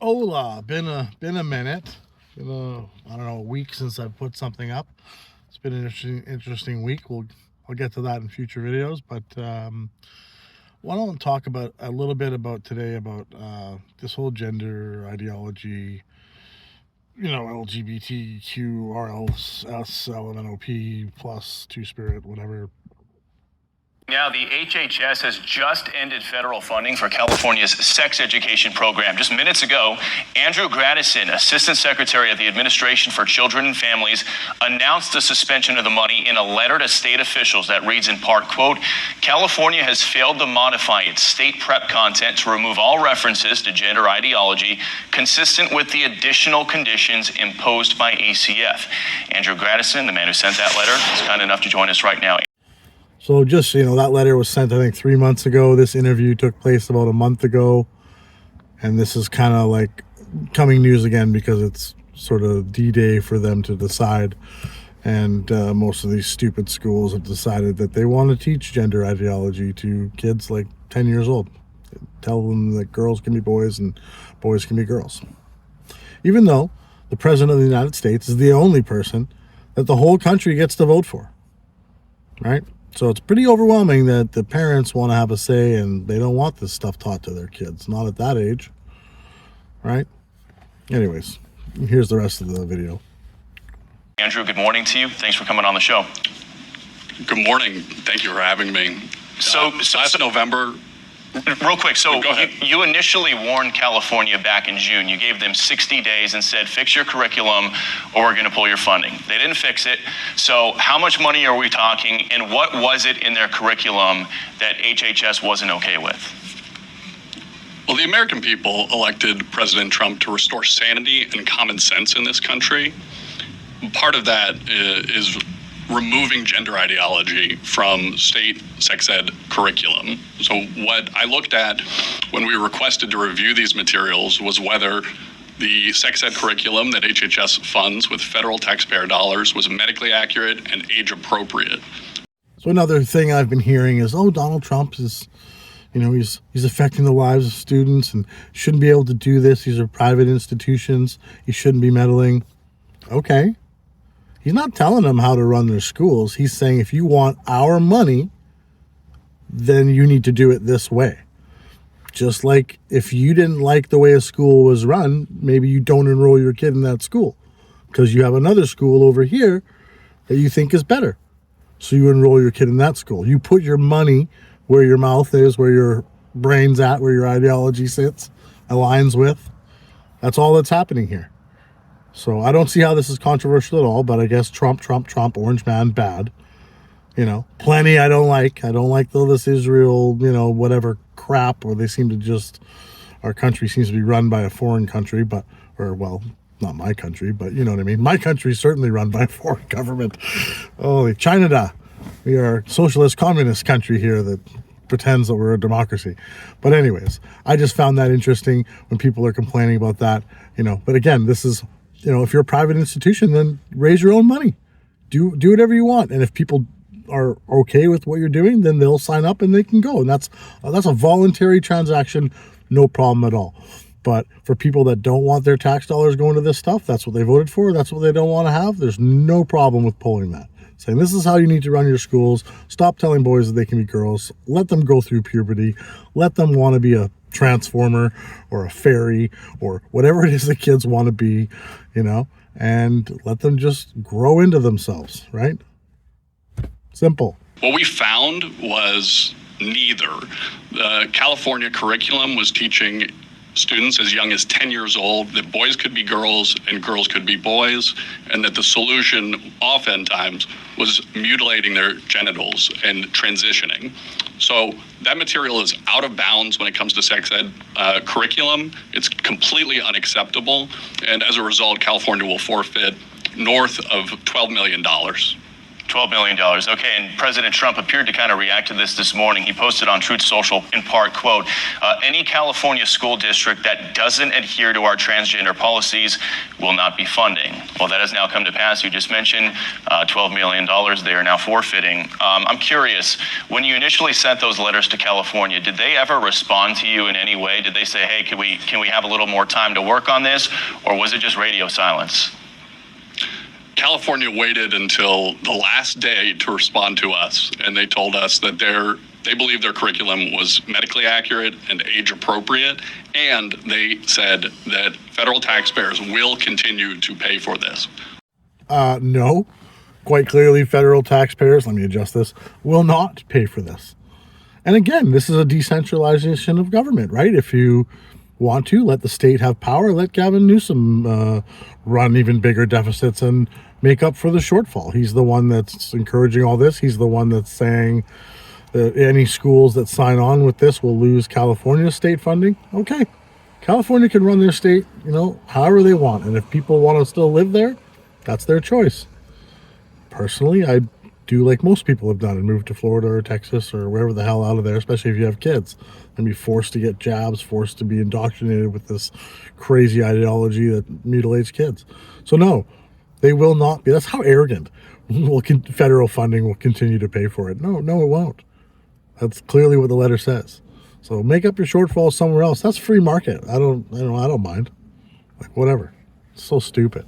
Hola, been a minute. I don't know, a week since I put something up. It's been an interesting week. I'll get to that in future videos, but why don't we talk about a little bit about today about this whole gender ideology. LGBTQ, RLS, LMNOP plus Two Spirit, whatever. Now, the HHS has just ended federal funding for California's sex education program. Just minutes ago, Andrew Grattison, Assistant Secretary of the Administration for Children and Families, announced the suspension of the money in a letter to state officials that reads in part, quote, California has failed to modify its state prep content to remove all references to gender ideology consistent with the additional conditions imposed by ACF. Andrew Grattison, the man who sent that letter, is kind enough to join us right now. So just, that letter was sent, I think, 3 months ago. This interview took place about a month ago. And this is kind of like coming news again because it's sort of D-Day for them to decide. And most of these stupid schools have decided that they want to teach gender ideology to kids like 10 years old. Tell them that girls can be boys and boys can be girls. Even though the President of the United States is the only person that the whole country gets to vote for. Right? So it's pretty overwhelming that the parents want to have a say and they don't want this stuff taught to their kids. Not at that age. Right? Anyways, here's the rest of the video. Andrew, good morning to you. Thanks for coming on the show. Good morning. Thank you for having me. So last November... Real quick, so Go ahead. you initially warned California back in June. You gave them 60 days and said, fix your curriculum or we're going to pull your funding. They didn't fix it. So how much money are we talking, and what was it in their curriculum that HHS wasn't okay with? Well, the American people elected President Trump to restore sanity and common sense in this country. Part of that is removing gender ideology from state sex ed curriculum. So what I looked at when we requested to review these materials was whether the sex ed curriculum that HHS funds with federal taxpayer dollars was medically accurate and age appropriate. So another thing I've been hearing is, Donald Trump is, he's affecting the lives of students and shouldn't be able to do this. These are private institutions. He shouldn't be meddling. Okay. He's not telling them how to run their schools. He's saying, if you want our money, then you need to do it this way. Just like if you didn't like the way a school was run, maybe you don't enroll your kid in that school because you have another school over here that you think is better. So you enroll your kid in that school. You put your money where your mouth is, where your brain's at, where your ideology sits, aligns with. That's all that's happening here. So I don't see how this is controversial at all, but I guess Trump, orange man, bad. Plenty I don't like. I don't like this Israel, whatever crap, where they seem to just, our country seems to be run by a foreign country, not my country, but you know what I mean. My country is certainly run by a foreign government. Oh, China. We are a socialist communist country here that pretends that we're a democracy. But anyways, I just found that interesting when people are complaining about that, but again, this is, if you're a private institution, then raise your own money. Do whatever you want. And if people are okay with what you're doing, then they'll sign up and they can go. And that's a voluntary transaction, no problem at all. But for people that don't want their tax dollars going to this stuff, that's what they voted for, that's what they don't want to have, there's no problem with pulling that. Saying this is how you need to run your schools. Stop telling boys that they can be girls. Let them go through puberty. Let them want to be a transformer or a fairy or whatever it is the kids want to be, and let them just grow into themselves, right? Simple. What we found was neither. The California curriculum was teaching students as young as 10 years old that boys could be girls and girls could be boys, and that the solution oftentimes was mutilating their genitals and transitioning. So that material is out of bounds when it comes to sex ed curriculum. It's completely unacceptable, and as a result, California will forfeit north of $12 million. $12 million. Okay, and President Trump appeared to kind of react to this morning. He posted on Truth Social, in part, quote, any California school district that doesn't adhere to our transgender policies will not be funding. Well, that has now come to pass. You just mentioned $12 million they are now forfeiting. I'm curious, when you initially sent those letters to California, did they ever respond to you in any way? Did they say, hey, can we have a little more time to work on this? Or was it just radio silence? California waited until the last day to respond to us, and they told us that they believe their curriculum was medically accurate and age appropriate, and they said that federal taxpayers will continue to pay for this. No. Quite clearly, federal taxpayers, let me adjust this, will not pay for this. And again, this is a decentralization of government, right? If you want to let the state have power, let Gavin Newsom run even bigger deficits and make up for the shortfall. He's the one that's encouraging all this. He's the one that's saying that any schools that sign on with this will lose California state funding. Okay, California can run their state, however they want. And if people want to still live there, that's their choice. Personally, I do like most people have done and move to Florida or Texas or wherever the hell out of there, especially if you have kids, and be forced to get jabs, forced to be indoctrinated with this crazy ideology that mutilates kids. So no, they will not be. That's how arrogant. Federal funding will continue to pay for it. No, it won't. That's clearly what the letter says. So make up your shortfall somewhere else. That's free market. I don't mind. Like, whatever. It's so stupid.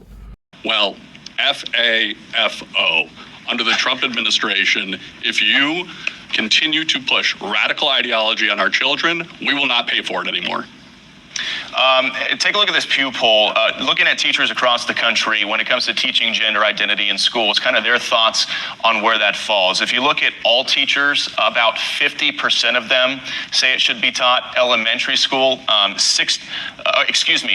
Well, FAFO. Under the Trump administration, if you continue to push radical ideology on our children, we will not pay for it anymore. Take a look at this Pew poll. Looking at teachers across the country when it comes to teaching gender identity in schools, kind of their thoughts on where that falls. If you look at all teachers, about 50% of them say it should be taught elementary school.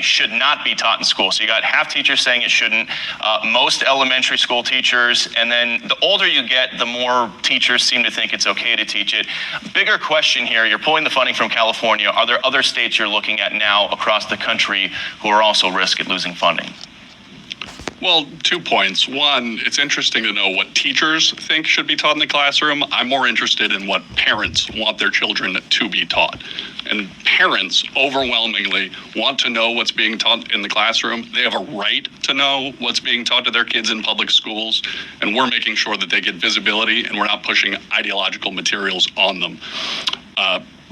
Should not be taught in school. So you got half teachers saying it shouldn't, most elementary school teachers, and then the older you get, the more teachers seem to think it's okay to teach it. Bigger question here, you're pulling the funding from California. Are there other states you're looking at now across the country who are also risk at losing funding? Well, 2 points. One, it's interesting to know what teachers think should be taught in the classroom. I'm more interested in what parents want their children to be taught. And parents overwhelmingly want to know what's being taught in the classroom. They have a right to know what's being taught to their kids in public schools. And we're making sure that they get visibility and we're not pushing ideological materials on them.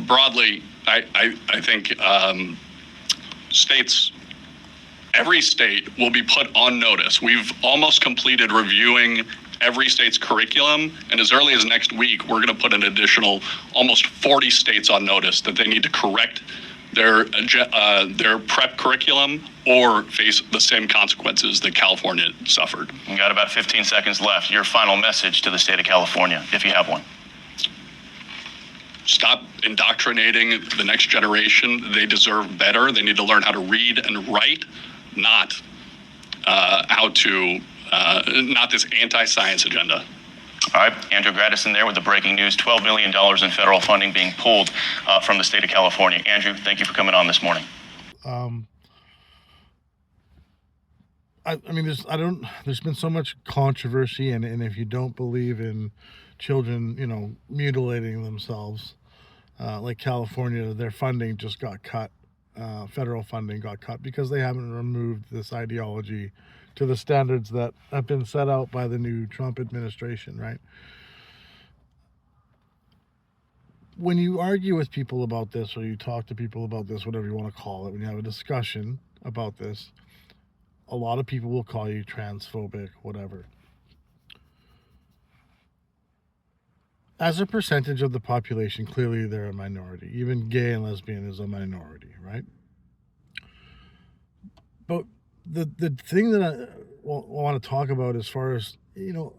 Broadly, I think every state will be put on notice. We've almost completed reviewing every state's curriculum, and as early as next week, we're going to put an additional almost 40 states on notice that they need to correct their prep curriculum or face the same consequences that California suffered. You got about 15 seconds left. Your final message to the state of California, if you have one. Stop indoctrinating the next generation. They deserve better. They need to learn how to read and write, not not this anti-science agenda. All right, Andrew Gradison there with the breaking news, $12 million in federal funding being pulled from the state of California. Andrew, thank you for coming on this morning. There's been so much controversy, and if you don't believe in children, mutilating themselves, like California, their funding just got cut. Federal funding got cut because they haven't removed this ideology to the standards that have been set out by the new Trump administration, right? When you argue with people about this, or you talk to people about this, whatever you want to call it, when you have a discussion about this, a lot of people will call you transphobic, whatever. As a percentage of the population, clearly they're a minority. Even gay and lesbian is a minority, right? But the thing that I want to talk about as far as,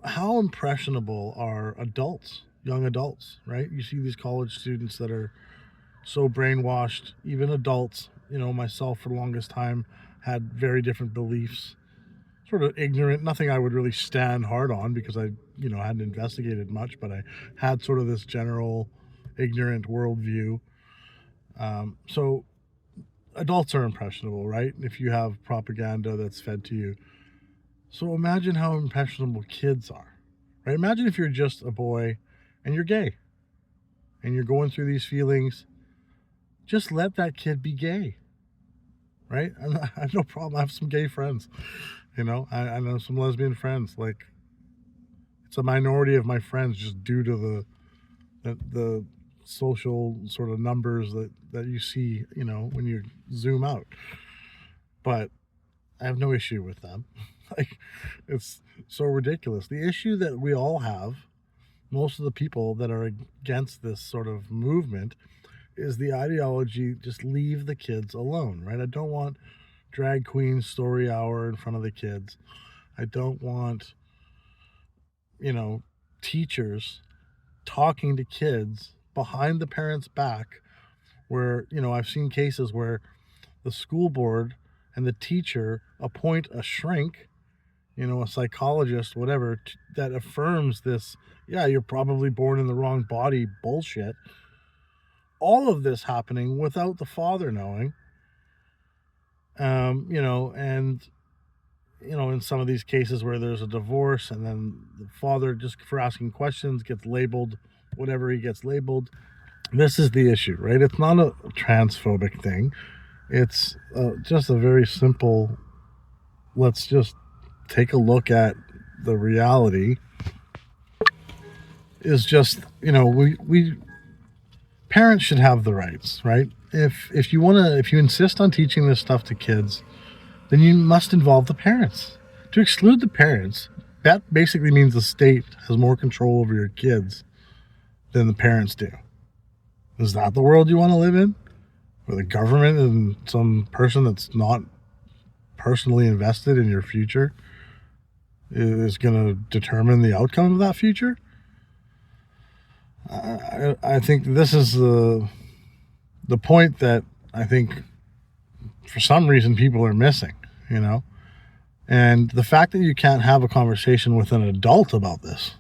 how impressionable are adults, young adults, right? You see these college students that are so brainwashed, even adults, myself for the longest time had very different beliefs, sort of ignorant, nothing I would really stand hard on because I hadn't investigated much, but I had sort of this general ignorant worldview. So adults are impressionable, right? If you have propaganda that's fed to you. So imagine how impressionable kids are, right? Imagine if you're just a boy and you're gay and you're going through these feelings. Just let that kid be gay, right? I have no problem. I have some gay friends, I know some lesbian friends. Like, it's a minority of my friends just due to the social sort of numbers that you see, when you zoom out. But I have no issue with them. Like, it's so ridiculous. The issue that we all have, most of the people that are against this sort of movement, is the ideology, just leave the kids alone, right? I don't want drag queen story hour in front of the kids. I don't want, teachers talking to kids behind the parents' back, where, I've seen cases where the school board and the teacher appoint a shrink, a psychologist, whatever, that affirms this, yeah, you're probably born in the wrong body bullshit. All of this happening without the father knowing. And, in some of these cases where there's a divorce and then the father, just for asking questions, gets labeled whatever he gets labeled. This is the issue, right? It's not a transphobic thing. It's just a very simple, let's just take a look at the reality. Is just, we parents should have the rights, right? If you insist on teaching this stuff to kids, then you must involve the parents. To exclude the parents, that basically means the state has more control over your kids than the parents do. Is that the world you want to live in? Where the government and some person that's not personally invested in your future is going to determine the outcome of that future? I think this is the point that I think for some reason people are missing, and the fact that you can't have a conversation with an adult about this,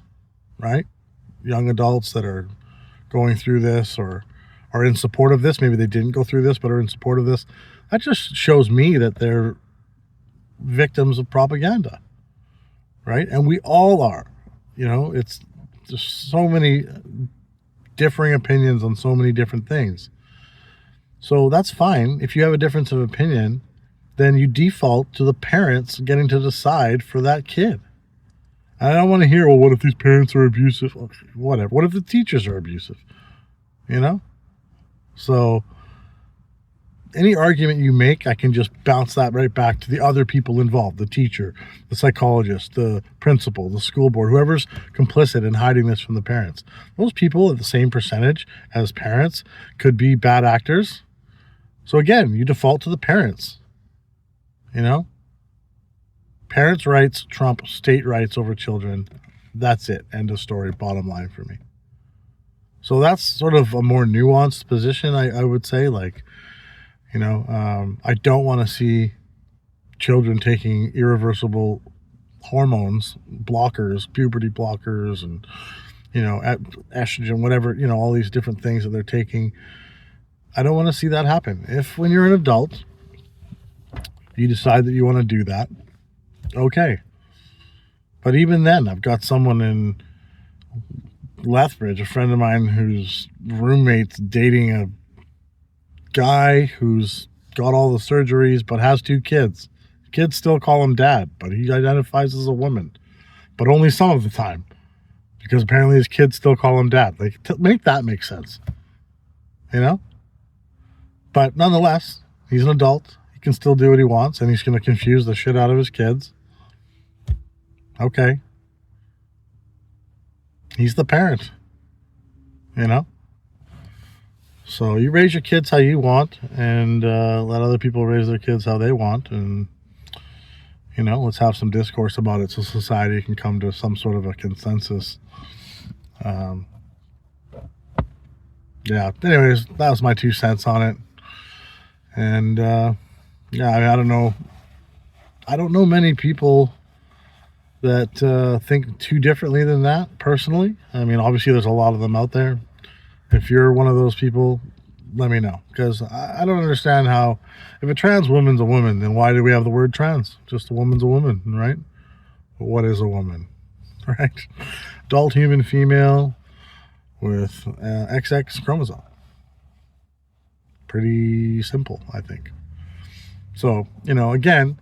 right? Young adults that are going through this or are in support of this. Maybe they didn't go through this, but are in support of this. That just shows me that they're victims of propaganda, right? And we all are, it's just so many differing opinions on so many different things. So that's fine. If you have a difference of opinion, then you default to the parents getting to decide for that kid. And I don't want to hear, well, what if these parents are abusive? Whatever. What if the teachers are abusive? So any argument you make, I can just bounce that right back to the other people involved, the teacher, the psychologist, the principal, the school board, whoever's complicit in hiding this from the parents. Those people at the same percentage as parents could be bad actors. So again, you default to the parents, Parents' rights trump state rights over children. That's it. End of story. Bottom line for me. So that's sort of a more nuanced position, I would say. Like, I don't want to see children taking irreversible hormones, blockers, puberty blockers, and, estrogen, whatever, all these different things that they're taking. I don't want to see that happen. If when you're an adult, you decide that you want to do that, okay. But even then, I've got someone in Lethbridge, a friend of mine whose roommate's dating a guy who's got all the surgeries but has 2 kids. Kids still call him dad, but he identifies as a woman, but only some of the time, because apparently his kids still call him dad. Like, make that make sense, But nonetheless, he's an adult. He can still do what he wants, and he's going to confuse the shit out of his kids. Okay. He's the parent, So you raise your kids how you want, and let other people raise their kids how they want, and, let's have some discourse about it so society can come to some sort of a consensus. Yeah, anyways, that was my 2 cents on it. And, I don't know. I don't know many people that think too differently than that, personally. I mean, obviously there's a lot of them out there. If you're one of those people, let me know, because I don't understand how, if a trans woman's a woman, then why do we have the word trans? Just a woman's a woman, right? But what is a woman, right? adult human female with XX chromosome. Pretty simple, I think. So, again,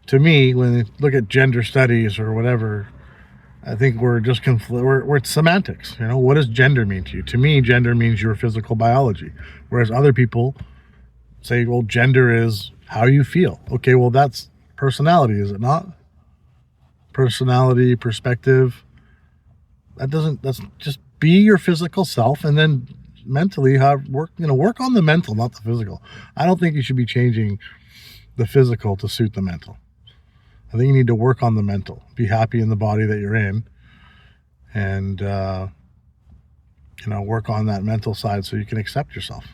to me, when you look at gender studies or whatever, I think we're just we're semantics. What does gender mean to you? To me, gender means your physical biology, whereas other people say, well, gender is how you feel. Okay, well, that's personality, is it not? Personality, perspective. That's just be your physical self, and then mentally work on the mental, not the physical. I don't think you should be changing the physical to suit the mental. I think you need to work on the mental. Be happy in the body that you're in, and work on that mental side so you can accept yourself.